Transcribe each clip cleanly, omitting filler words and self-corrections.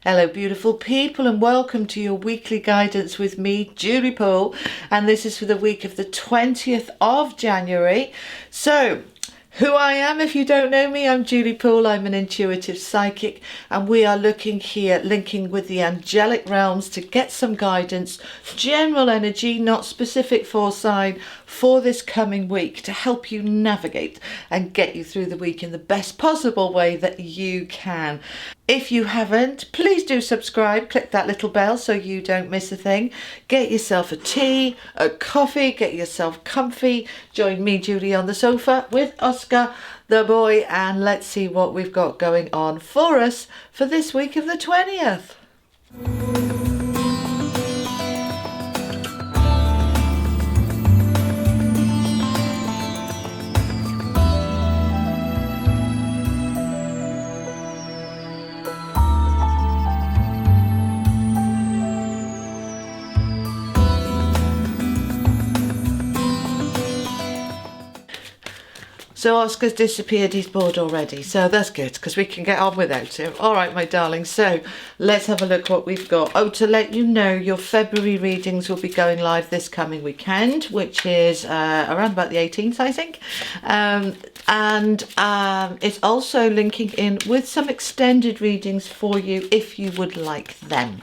Hello beautiful people, and welcome to your weekly guidance with me, Julie Poole, and this is for the week of the 20th of January. So who I am, if you don't know me, I'm Julie Poole. I'm an intuitive psychic, and we are looking here, linking with the angelic realms to get some guidance, general energy, not specific for sign, for this coming week to help you navigate and get you through the week in the best possible way that you can. If you haven't, please do subscribe, click that little bell so you don't miss a thing. Get yourself a tea, a coffee, get yourself comfy. Join me, Julie, on the sofa with Oscar, the boy, and let's see what we've got going on for us for this week of the 20th. So Oscar's disappeared, he's bored already, so that's good because we can get on without him. All right, my darling, so let's have a look what we've got. Oh, to let you know, your February readings will be going live this coming weekend, which is around about the 18th, I think. It's also linking in with some extended readings for you if you would like them.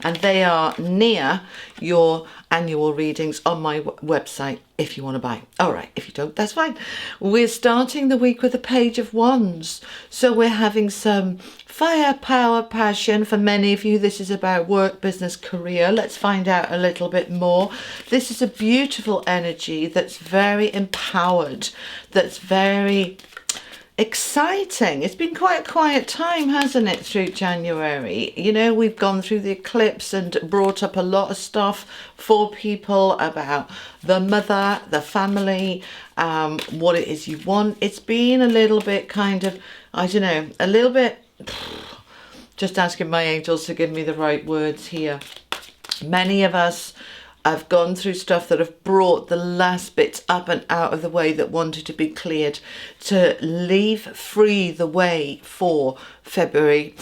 And they are near your annual readings on my website if you want to buy. All right, if you don't, that's fine. We're starting the week with a Page of Wands. So we're having some fire, power, passion. For many of you, this is about work, business, career. Let's find out a little bit more. This is a beautiful energy that's very empowered, that's very exciting. It's been quite a quiet time, hasn't it, through January? You know, we've gone through the eclipse and brought up a lot of stuff for people about the mother, the family, what it is you want. It's been a little bit kind of, I don't know, a little bit, just asking my angels to give me the right words here. Many of us I've gone through stuff that have brought the last bits up and out of the way that wanted to be cleared, to leave free the way for February,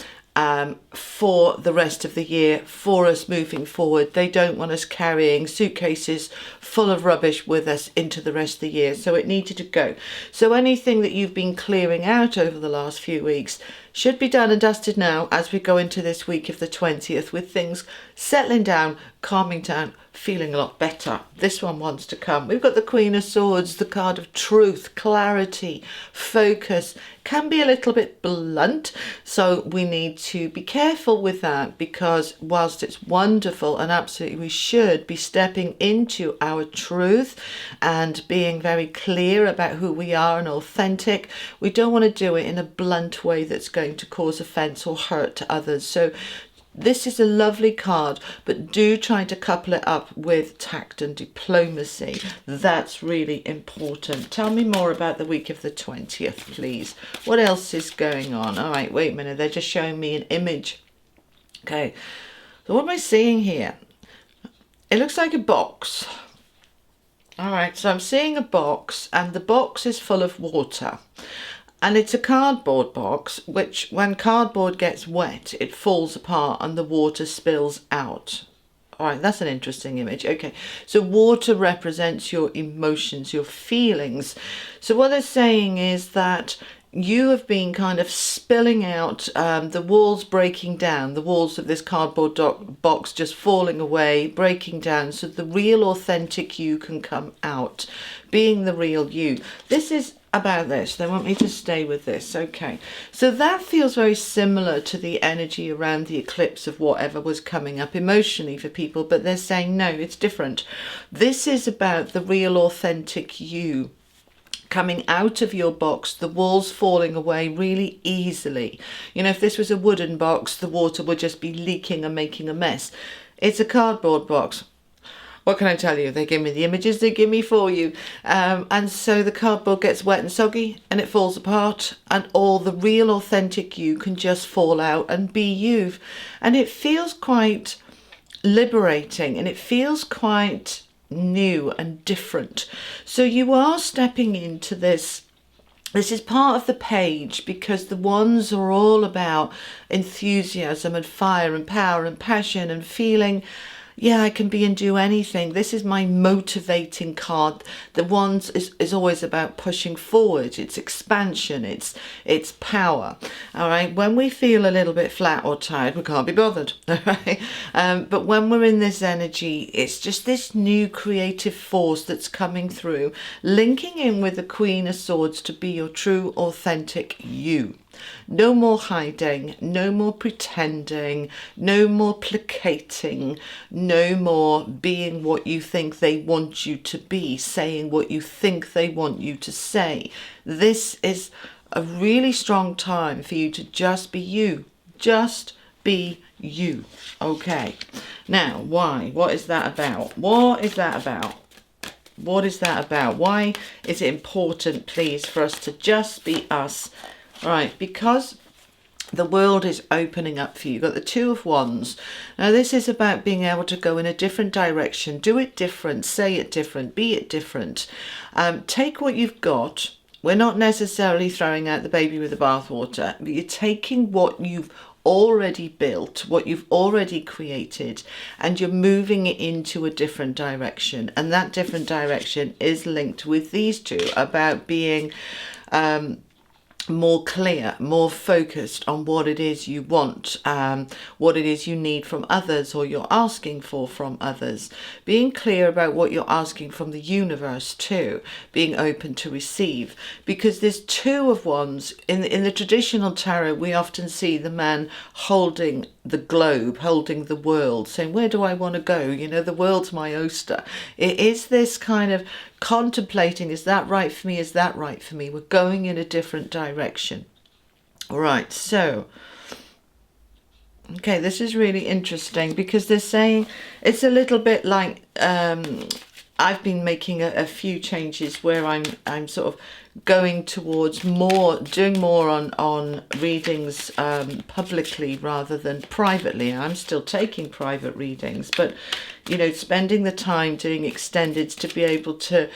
for the rest of the year, for us moving forward. They don't want us carrying suitcases full of rubbish with us into the rest of the year, so it needed to go. So anything that you've been clearing out over the last few weeks should be done and dusted now as we go into this week of the 20th, with things settling down, calming down, feeling a lot better. This one wants to come. We've got the Queen of Swords, the card of truth, clarity, focus. Can be a little bit blunt, so we need to be careful with that, because whilst it's wonderful and absolutely we should be stepping into our truth and being very clear about who we are and authentic, we don't want to do it in a blunt way that's going to cause offence or hurt to others. So this is a lovely card, but do try to couple it up with tact and diplomacy. That's really important. Tell me more about the week of the 20th, please. What else is going on? All right, wait a minute. They're just showing me an image. Okay, so what am I seeing here? It looks like a box. All right, so I'm seeing a box, and the box is full of water. And it's a cardboard box, which when cardboard gets wet, it falls apart and the water spills out. All right, that's an interesting image. Okay, so water represents your emotions, your feelings. So what they're saying is that you have been kind of spilling out, the walls breaking down, the walls of this cardboard box just falling away, breaking down, so the real authentic you can come out, being the real you. This is about this. They want me to stay with this. Okay, so that feels very similar to the energy around the eclipse of whatever was coming up emotionally for people, but they're saying no, it's different. This is about the real authentic you coming out of your box, the walls falling away really easily. You know, if this was a wooden box, the water would just be leaking and making a mess. It's a cardboard box. What can I tell you? They give me the images they give me for you. And so the cardboard gets wet and soggy and it falls apart, and all the real authentic you can just fall out and be you. And it feels quite liberating, and it feels quite new and different. So you are stepping into this This is part of the page, because the wands are all about enthusiasm and fire and power and passion and feeling, yeah, I can be and do anything. This is my motivating card. The wands is always about pushing forward. It's expansion. It's power. All right. When we feel a little bit flat or tired, we can't be bothered. All right. But when we're in this energy, it's just this new creative force that's coming through, linking in with the Queen of Swords to be your true, authentic you. No more hiding, no more pretending, no more placating, no more being what you think they want you to be, saying what you think they want you to say. This is a really strong time for you to just be you. Just be you. Okay. Now, why? What is that about? What is that about? What is that about? Why is it important, please, for us to just be us? Right, because the world is opening up for you. You've got the Two of Wands. Now, this is about being able to go in a different direction, do it different, say it different, be it different. Take what you've got. We're not necessarily throwing out the baby with the bathwater, but you're taking what you've already built, what you've already created, and you're moving it into a different direction. And that different direction is linked with these two, about being more clear, more focused on what it is you want, what it is you need from others, or you're asking for from others. Being clear about what you're asking from the universe too, being open to receive, because there's Two of Wands. In the traditional tarot, we often see the man holding the globe, holding the world, saying, where do I want to go? You know, the world's my oyster. It is this kind of contemplating, is that right for me? Is that right for me? We're going in a different direction. All right, so, okay, this is really interesting, because they're saying it's a little bit like, I've been making a few changes where I'm sort of going towards doing more on readings publicly rather than privately. I'm still taking private readings, but you know, spending the time doing extendeds to be able to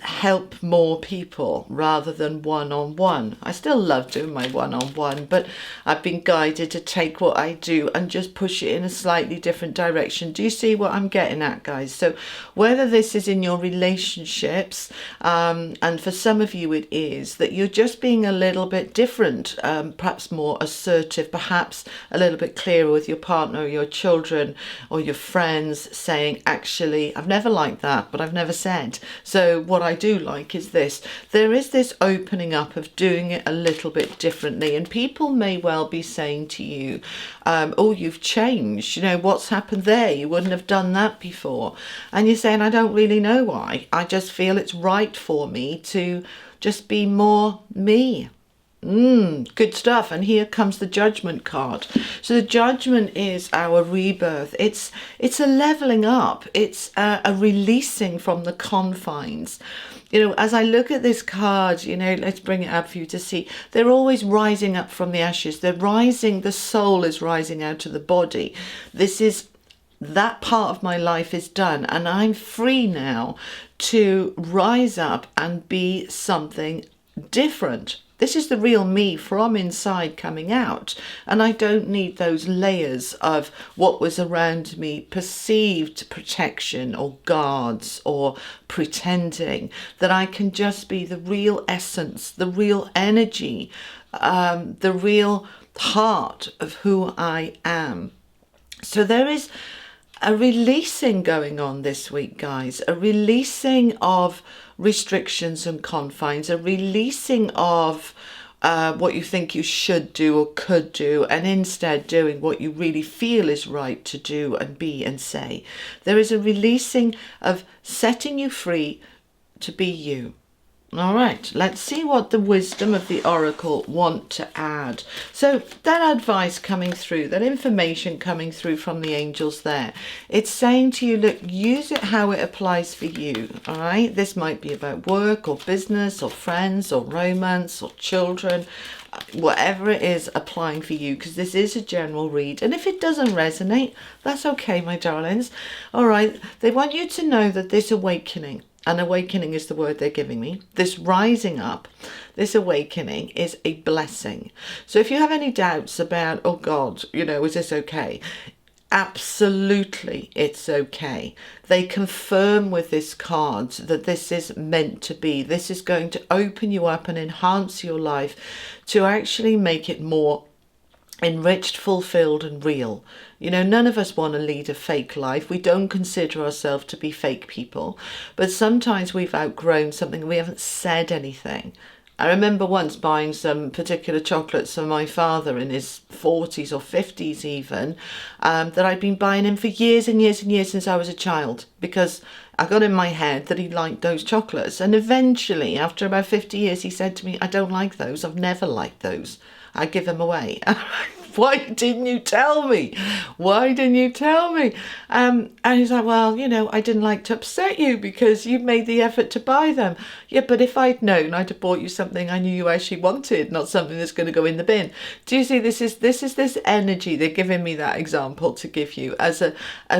help more people rather than one-on-one. I still love doing my one-on-one, but I've been guided to take what I do and just push it in a slightly different direction. Do you see what I'm getting at, guys? So whether this is in your relationships, and for some of you it is, that you're just being a little bit different, perhaps more assertive, perhaps a little bit clearer with your partner or your children or your friends, saying, actually, I've never liked that, but I've never said. So what I do like is this. There is this opening up of doing it a little bit differently, and people may well be saying to you, oh, you've changed, you know, what's happened there? You wouldn't have done that before. And you're saying, I don't really know why. I just feel it's right for me to just be more me. Good stuff. And here comes the Judgment card. So the Judgment is our rebirth. It's a leveling up. It's a releasing from the confines. You know, as I look at this card, you know, let's bring it up for you to see. They're always rising up from the ashes. They're rising. The soul is rising out of the body. This is, that part of my life is done, and I'm free now to rise up and be something different. This is the real me from inside coming out, and I don't need those layers of what was around me, perceived protection or guards or pretending. That I can just be the real essence, the real energy, the real heart of who I am. So there is a releasing going on this week, guys, a releasing of restrictions and confines, a releasing of what you think you should do or could do, and instead doing what you really feel is right to do and be and say. There is a releasing of setting you free to be you. All right, let's see what the wisdom of the oracle want to add. So that advice coming through, that information coming through from the angels there, it's saying to you, look, use it how it applies for you. All right, this might be about work or business or friends or romance or children, whatever it is applying for you, because this is a general read. And if it doesn't resonate, that's okay, my darlings. All right, they want you to know that this awakening, An awakening is the word they're giving me. This rising up, this awakening is a blessing. So if you have any doubts about, oh God, you know, is this okay? Absolutely, it's okay. They confirm with this card that this is meant to be. This is going to open you up and enhance your life to actually make it more enriched, fulfilled and real. You know, none of us want to lead a fake life. We don't consider ourselves to be fake people, but sometimes we've outgrown something and we haven't said anything. I remember once buying some particular chocolates for my father in his 40s or 50s even, that I'd been buying him for years and years and years since I was a child, because I got in my head that he liked those chocolates. And eventually, after about 50 years, he said to me, I don't like those. I've never liked those. I give them away. Why didn't you tell me? Why didn't you tell me? And he's like, well, you know, I didn't like to upset you because you made the effort to buy them. Yeah, but if I'd known, I'd have bought you something I knew you actually wanted, not something that's going to go in the bin. Do you see, this is this energy. They're giving me that example to give you as a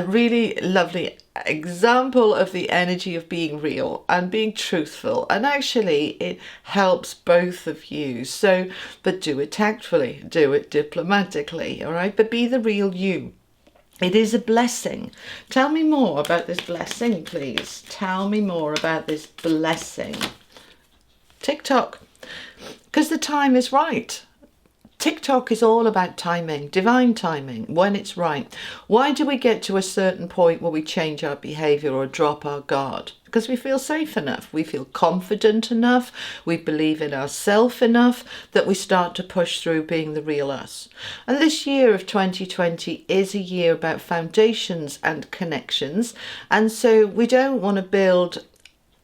really lovely example of the energy of being real and being truthful, and actually it helps both of you. So, but do it tactfully, do it diplomatically, all right, but be the real you. It is a blessing. Tell me more about this blessing, please. Tell me more about this blessing. TikTok, because the time is right. TikTok is all about timing, divine timing, when it's right. Why do we get to a certain point where we change our behavior or drop our guard? Because we feel safe enough, we feel confident enough, we believe in ourselves enough that we start to push through being the real us. And this year of 2020 is a year about foundations and connections. And so we don't want to build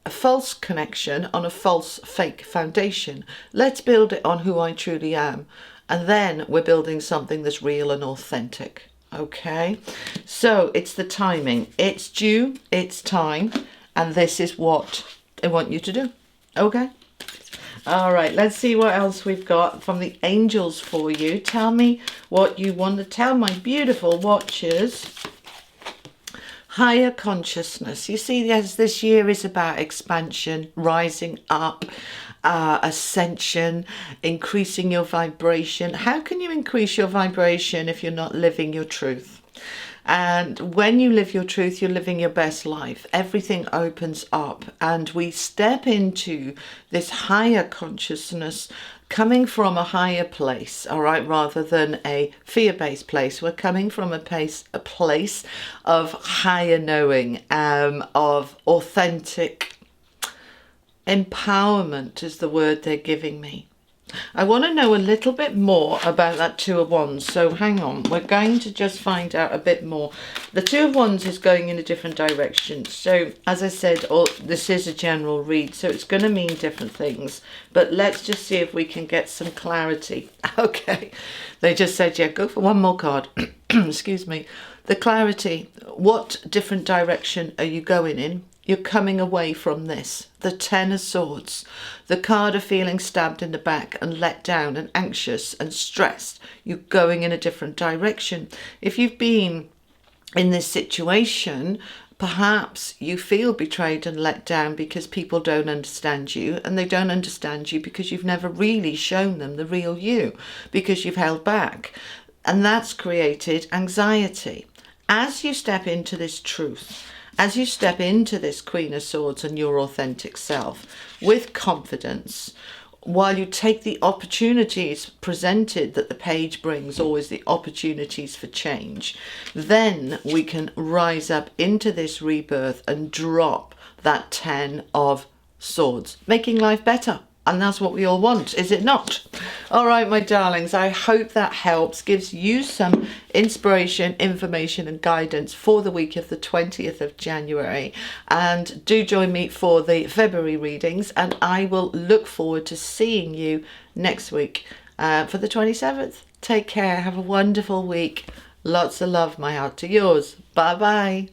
a false connection on a false fake foundation. Let's build it on who I truly am. And then we're building something that's real and authentic. Okay, so it's the timing. It's due, it's time, and this is what I want you to do. Okay. All right, let's see what else we've got from the angels for you. Tell me what you want to tell my beautiful watchers. Higher consciousness. You see, yes, this year is about expansion, rising up, ascension, increasing your vibration. How can you increase your vibration if you're not living your truth? And when you live your truth, you're living your best life. Everything opens up and we step into this higher consciousness coming from a higher place, all right, rather than a fear-based place. We're coming from a place of higher knowing, of authentic empowerment is the word they're giving me. I want to know a little bit more about that Two of Wands. So hang on, we're going to just find out a bit more. The Two of Wands is going in a different direction. So as I said, this is a general read, so it's going to mean different things. But let's just see if we can get some clarity. Okay, they just said, yeah, go for one more card. Excuse me. The clarity, what different direction are you going in? You're coming away from this. The Ten of Swords. The card of feeling stabbed in the back and let down and anxious and stressed. You're going in a different direction. If you've been in this situation, perhaps you feel betrayed and let down because people don't understand you, and they don't understand you because you've never really shown them the real you, because you've held back. And that's created anxiety. As you step into this truth, as you step into this Queen of Swords and your authentic self with confidence, while you take the opportunities presented that the page brings, always the opportunities for change, then we can rise up into this rebirth and drop that Ten of Swords, making life better. And that's what we all want, is it not? All right, my darlings, I hope that helps, gives you some inspiration, information and guidance for the week of the 20th of January. And do join me for the February readings, and I will look forward to seeing you next week for the 27th. Take care. Have a wonderful week. Lots of love, my heart to yours. Bye-bye.